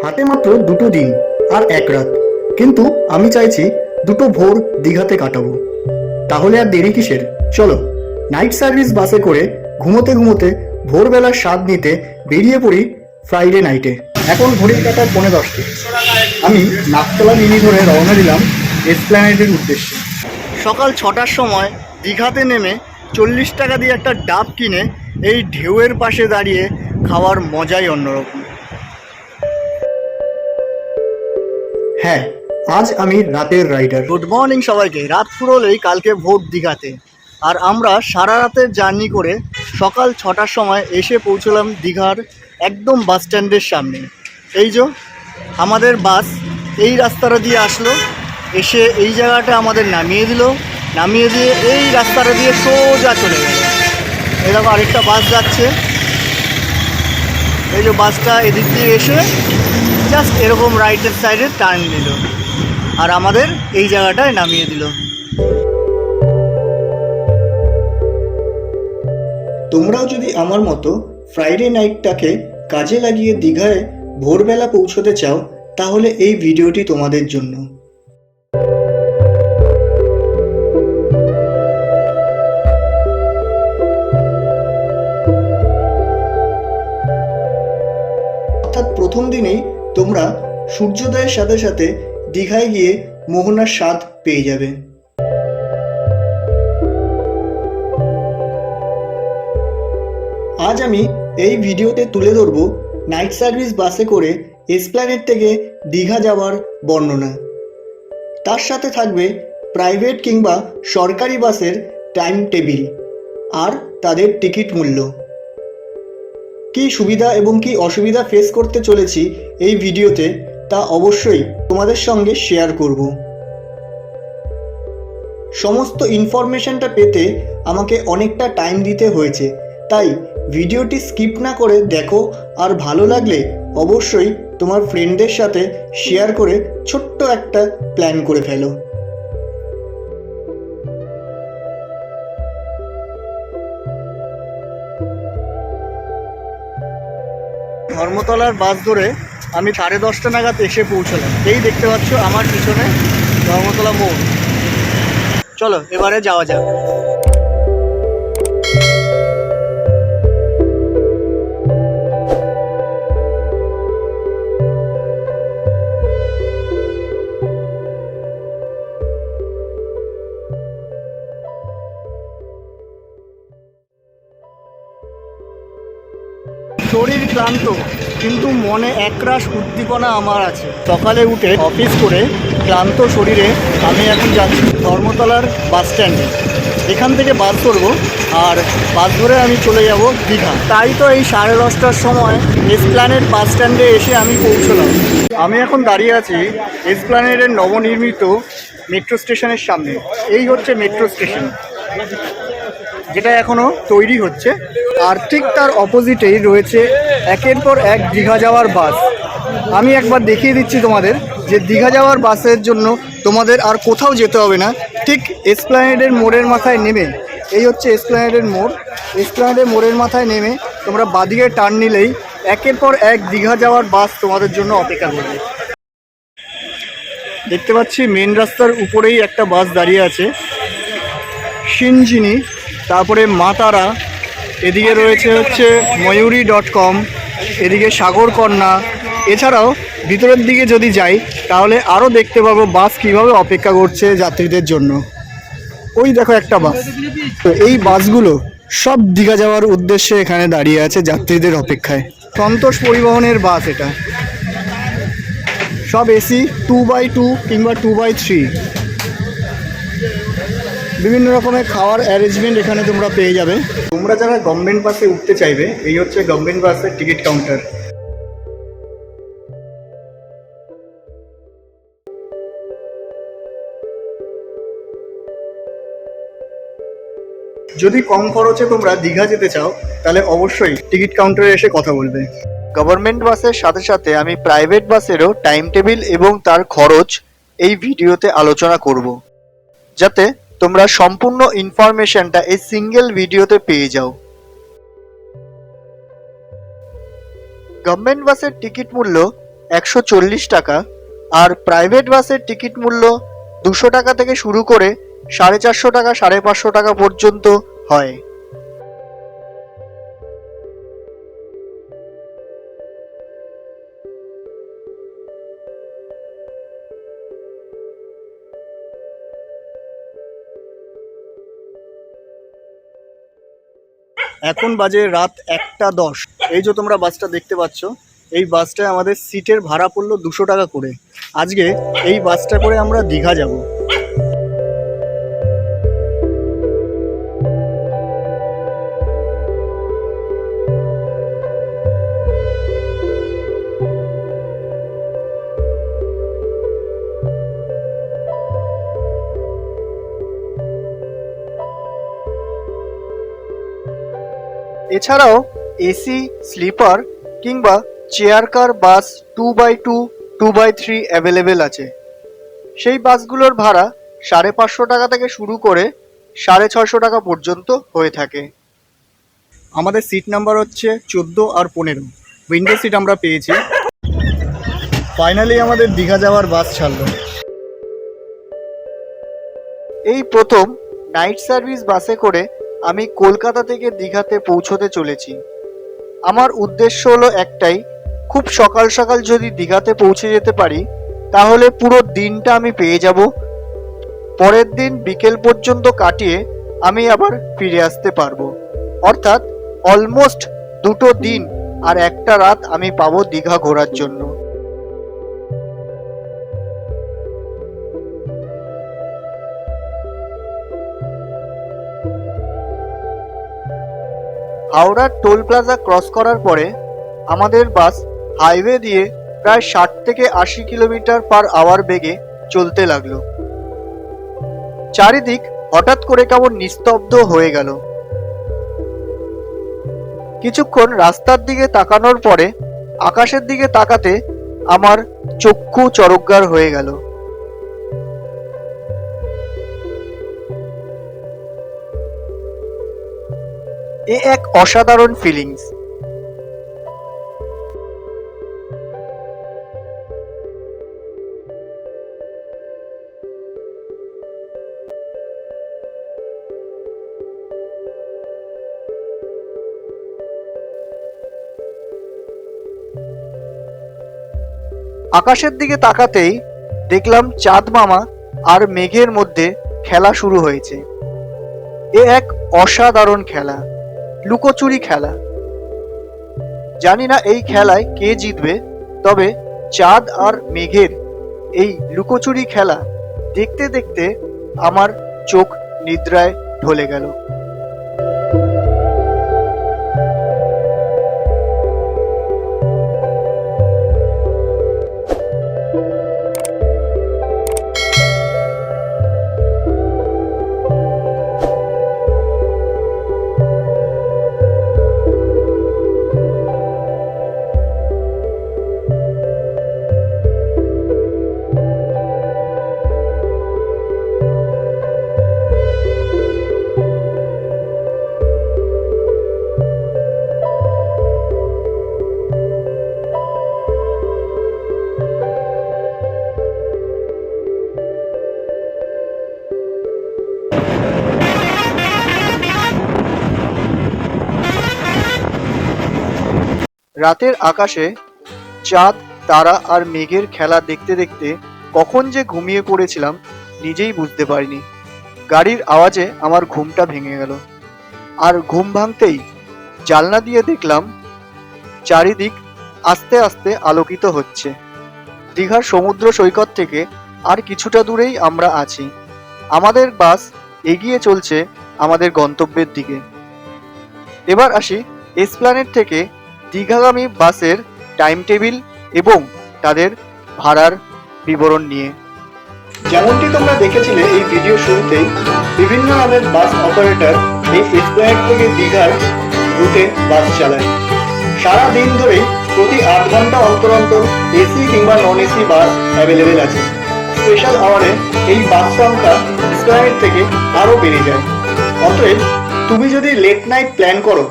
হাতে মাত্র 2টো দিন আর 1 রাত, কিন্তু আমি চাইছি 2টো ভোর দীঘাতে কাটাবো। তাহলে আর দেরি কিসের, চলো নাইট সার্ভিস বাসে করে ঘুমোতে ঘুমোতে ভোরবেলার স্বাদ নিতে বেরিয়ে পড়ি ফ্রাইডে নাইটে। এখন ঘড়ির কাঁটার 10:15। আমি নাকতলা লিনি ধরে রওনা দিলাম এসপ্ল্যানেডের উদ্দেশ্যে। সকাল 6টার সময় দীঘাতে নেমে 40 টাকা দিয়ে একটা ডাব কিনে এই ঢেউয়ের পাশে দাঁড়িয়ে খাওয়ার মজাই অন্যরকম। হ্যাঁ, আজ আমি রাতের রাইডার। গুড মর্নিং সবাইকে। রাত ফুরোলেই কালকে ভোর দীঘাতে, আর আমরা সারা রাতের জার্নি করে সকাল 6টার সময় এসে পৌঁছলাম দীঘার একদম বাস স্ট্যান্ডের সামনে। এই যে আমাদের বাস এই রাস্তাটা দিয়ে আসলো, এসে এই জায়গাটা আমাদের নামিয়ে দিল, নামিয়ে দিয়ে এই রাস্তাটা দিয়ে সোজা চলে গেল। এরকম আরেকটা বাস যাচ্ছে, এই যে বাসটা এদিক দিয়ে এসে জাস্ট এরকম রাইটের সাইডে টার্ন নিল আর আমাদের এই জায়গাটায় নামিয়ে দিল। তোমরাও যদি আমার মতো ফ্রাইডে নাইটটাকে কাজে লাগিয়ে দীঘায় ভোরবেলা পৌঁছতে চাও, তাহলে এই ভিডিওটি তোমাদের জন্য। অর্থাৎ প্রথম দিনেই তোমরা সূর্যোদয়ের সাথে সাথে দীঘায় গিয়ে মোহনার স্বাদ পেয়ে যাবে। আজ আমি এই ভিডিওতে তুলে ধরব নাইট সার্ভিস বাসে করে এসপ্ল্যানেড থেকে দীঘা যাওয়ার বর্ণনা। তার সাথে থাকবে প্রাইভেট কিংবা সরকারি বাসের টাইম টেবিল আর তাদের টিকিট মূল্য। কী সুবিধা এবং কী অসুবিধা ফেস করতে চলেছি এই ভিডিওতে, তা অবশ্যই তোমাদের সঙ্গে শেয়ার করব। সমস্ত ইনফরমেশনটা পেতে আমাকে অনেকটা টাইম দিতে হয়েছে, তাই ভিডিওটি স্কিপ না করে দেখো, আর ভালো লাগলে অবশ্যই তোমার ফ্রেন্ডদের সাথে শেয়ার করে ছোট্ট একটা প্ল্যান করে ফেলো। ধর্মতলার বাস ধরে আমি 10:30 নাগাদ এসে পৌঁছলাম। এই দেখতে পাচ্ছ আমার পিছনে ধর্মতলা মোড়। চলো এবারে যাওয়া যাক। শরীর ক্লান্ত, কিন্তু মনে একরাশ উদ্দীপনা আমার আছে। সকালে উঠে অফিস করে ক্লান্ত শরীরে আমি এখন যাচ্ছি ধর্মতলার বাস স্ট্যান্ডে। এখান থেকে বাস ধরবো আর বাস ধরে আমি চলে যাব দীঘা। তাই তো এই 10:30টার সময় এসপ্ল্যানেড বাস স্ট্যান্ডে এসে আমি পৌঁছলাম। আমি এখন দাঁড়িয়ে আছি এসপ্ল্যানেডের নবনির্মিত মেট্রো স্টেশনের সামনে। এই হচ্ছে মেট্রো স্টেশন, যেটা এখনও তৈরি হচ্ছে। আর ঠিক তার অপোজিটেই রয়েছে একের পর এক দীঘা যাওয়ার বাস। আমি একবার দেখিয়ে দিচ্ছি তোমাদের যে দীঘা যাওয়ার বাসের জন্য তোমাদের আর কোথাও যেতে হবে না। ঠিক এসপ্ল্যানেডের মোড়ের মাথায় নেমে, এই হচ্ছে এসপ্ল্যানেডের মোড়, এসপ্ল্যানেডের মোড়ের মাথায় নেমে তোমরা বাদিকে টার্ন নিলেই একের পর এক দীঘা যাওয়ার বাস তোমাদের জন্য অপেক্ষা করবে। দেখতে পাচ্ছি মেন রাস্তার উপরেই একটা বাস দাঁড়িয়ে আছে, সিনজিনি, তারপরে মাতারা, এদিকে রয়েছে হচ্ছে ময়ূরী.com, এদিকে সাগরকন্যা। এছাড়াও ভিতরের দিকে যদি যাই তাহলে আরও দেখতে পাবো বাস কীভাবে অপেক্ষা করছে যাত্রীদের জন্য। ওই দেখো একটা বাস। তো এই বাসগুলো সব দীঘা যাওয়ার উদ্দেশ্যে এখানে দাঁড়িয়ে আছে যাত্রীদের অপেক্ষায়। সন্তোষ পরিবহনের বাস এটা, সব এসি 2x2 কিংবা 2x3। বিভিন্ন রকমের খাওয়ার অ্যারেঞ্জমেন্ট এখানে তোমরা পেয়ে যাবে। তোমরা যারা গভর্নমেন্ট বাসে উঠতে চাইবে, এই হচ্ছে গভর্নমেন্ট বাসের টিকিট কাউন্টার। যদি কম খরচে তোমরা দীঘা যেতে চাও, তাহলে অবশ্যই টিকিট কাউন্টারে এসে কথা বলবে। গভর্নমেন্ট বাসের সাথে সাথে আমি প্রাইভেট বাসেরও টাইম টেবিল এবং তার খরচ এই ভিডিওতে আলোচনা করব, যাতে তোমরা সম্পূর্ণ ইনফরমেশনটা এই সিঙ্গেল ভিডিওতে পেয়ে যাও। গভর্নমেন্ট বাসের টিকিট মূল্য 140 টাকা আর প্রাইভেট বাসের টিকিট মূল্য 200 টাকা থেকে শুরু করে 450 টাকা 550 টাকা পর্যন্ত হয়। এখন বাজে রাত 1:10। এই যে তোমরা বাসটা দেখতে পাচ্ছ, এই বাসটায় আমাদের সিটের ভাড়া পড়লো 200 টাকা করে। আজকে এই বাসটা করে আমরা দীঘা যাব। এছাড়াও এসি, স্লিপার কিংবা চেয়ার কার বাস 2x2, 2x3 অ্যাভেলেবেল আছে। সেই বাসগুলোর ভাড়া 550 টাকা থেকে শুরু করে 650 টাকা পর্যন্ত হয়ে থাকে। আমাদের সিট নাম্বার হচ্ছে 14 আর 15। উইন্ডো সিট আমরা পেয়েছি। ফাইনালি আমাদের দীঘা যাওয়ার বাস ছাড়লো। এই প্রথম নাইট সার্ভিস বাসে করে আমি কলকাতা থেকে দীঘাতে পৌঁছতে চলেছি। আমার উদ্দেশ্য হলো একটাই, খুব সকাল সকাল যদি দীঘাতে পৌঁছে যেতে পারি তাহলে পুরো দিনটা আমি পেয়ে যাব। পরের দিন বিকেল পর্যন্ত কাটিয়ে আমি আবার ফিরে আসতে পারবো। অর্থাৎ অলমোস্ট 2 দিন আর 1 রাত আমি পাবো দীঘা ঘোরার জন্য। হাওড়ার টোল প্লাজা ক্রস করার পরে আমাদের বাস হাইওয়ে দিয়ে প্রায় 60 থেকে 80 কিলোমিটার পার আওয়ার বেগে চলতে লাগলো। চারিদিক হঠাৎ করে কেমন নিস্তব্ধ হয়ে গেল। কিছুক্ষণ রাস্তার দিকে তাকানোর পরে আকাশের দিকে তাকাতে আমার চক্ষু চরকগার হয়ে গেল। এ এক অসাধারণ ফিলিংস। আকাশের দিকে তাকাতেই দেখলাম চাঁদ মামা আর মেঘের মধ্যে খেলা শুরু হয়েছে। এ এক অসাধারণ খেলা, লুকোচুরি খেলা। জানি না এই খেলায় কে জিতবে, তবে চাঁদ আর মেঘের এই লুকোচুরি খেলা দেখতে দেখতে আমার চোখ নিদ্রায় ঢলে গেল। রাতের আকাশে চাঁদ, তারা আর মেঘের খেলা দেখতে দেখতে কখন যে ঘুমিয়ে পড়েছিলাম নিজেই বুঝতে পারিনি। গাড়ির আওয়াজে আমার ঘুমটা ভেঙে গেল। আর ঘুম ভাঙতেই জানলা দিয়ে দেখলাম চারিদিক আস্তে আস্তে আলোকিত হচ্ছে। দীঘার সমুদ্র সৈকত থেকে আর কিছুটা দূরেই আমরা আছি। আমাদের বাস এগিয়ে চলছে আমাদের গন্তব্যের দিকে। এবার আসি এসপ্ল্যানেড থেকে দীঘাগামী বাসের টাইম টেবিল এবং তাদের ভাড়ার বিবরণ নিয়ে। যেমনটি তোমরা দেখেছিলে এই ভিডিও শুরুতেই, বিভিন্ন নামের বাস অপারেটর এই এসপ্ল্যানেড থেকে দীঘার রুটে বাস চালায়। সারা দিন ধরেই প্রতি 8 ঘন্টা অন্তর অন্তর এসি কিংবা নন এসি বাস অ্যাভেলেবেল আছে। স্পেশাল আওয়ারে এই বাস সংখ্যা এসপ্ল্যানেড থেকে আরও বেড়ে যায়। অতএব তুমি যদি লেট নাইট প্ল্যান করো,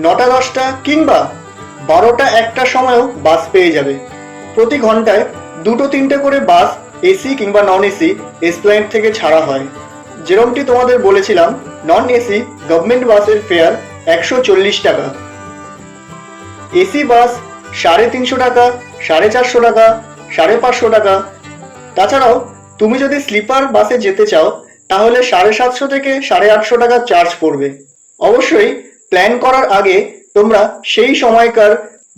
9টা 10টা কিংবা 12টা 1টার সময়ও বাস পেয়ে যাবে। প্রতি ঘন্টায় 2-3টে করে বাস এসি কিংবা নন এসি এসপ্ল্যানেড থেকে ছাড়া হয়। যেরকমটি তোমাদের বলেছিলাম, নন এসি গভর্নমেন্ট বাসের ফেয়ার 140 টাকা, এসি বাস 350 টাকা, 450 টাকা, 550 টাকা। তাছাড়াও তুমি যদি স্লিপার বাসে যেতে চাও তাহলে 750 থেকে 850 টাকা চার্জ পড়বে। অবশ্যই প্ল্যান করার আগে তোমরা সেই সময়কার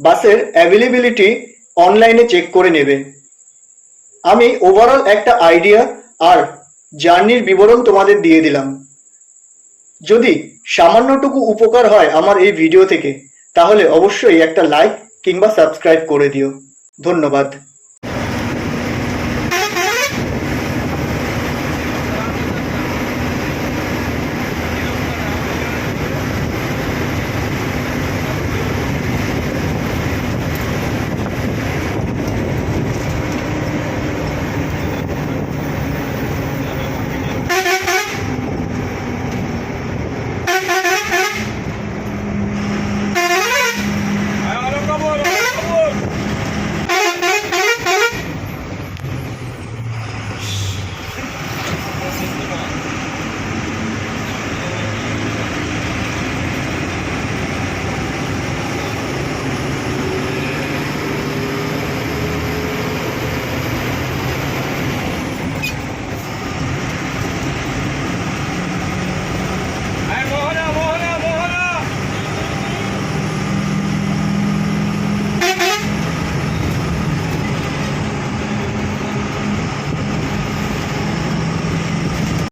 বাসের অ্যাভেলেবিলিটি অনলাইনে চেক করে নেবে। আমি ওভারঅল একটা আইডিয়া আর জার্নির বিবরণ তোমাদের দিয়ে দিলাম। যদি সামান্যটুকু উপকার হয় আমার এই ভিডিও থেকে তাহলে অবশ্যই একটা লাইক কিংবা সাবস্ক্রাইব করে দিও। ধন্যবাদ।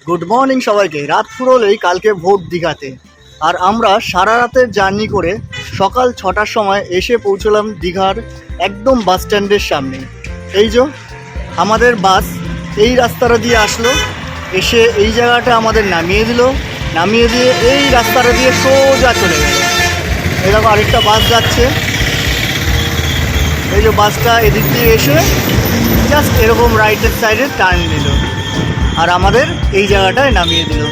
গুড মর্নিং সবাইকে। রাত ফুরোলেই কালকে ভোর দীঘাতে, আর আমরা সারা রাতের জার্নি করে সকাল 6টার সময় এসে পৌঁছলাম দীঘার একদম বাস স্ট্যান্ডের সামনে। এই যে আমাদের বাস এই রাস্তাটা দিয়ে আসলো, এসে এই জায়গাটা আমাদের নামিয়ে দিল, নামিয়ে দিয়ে এই রাস্তাটা দিয়ে সোজা চলে গেল। এরকম আরেকটা বাস যাচ্ছে, এই যে বাসটা এদিক দিয়ে এসে জাস্ট এরকম রাইটের সাইডে টার্ন নিল আর আমাদের এই জায়গাটায় নামিয়ে দিল।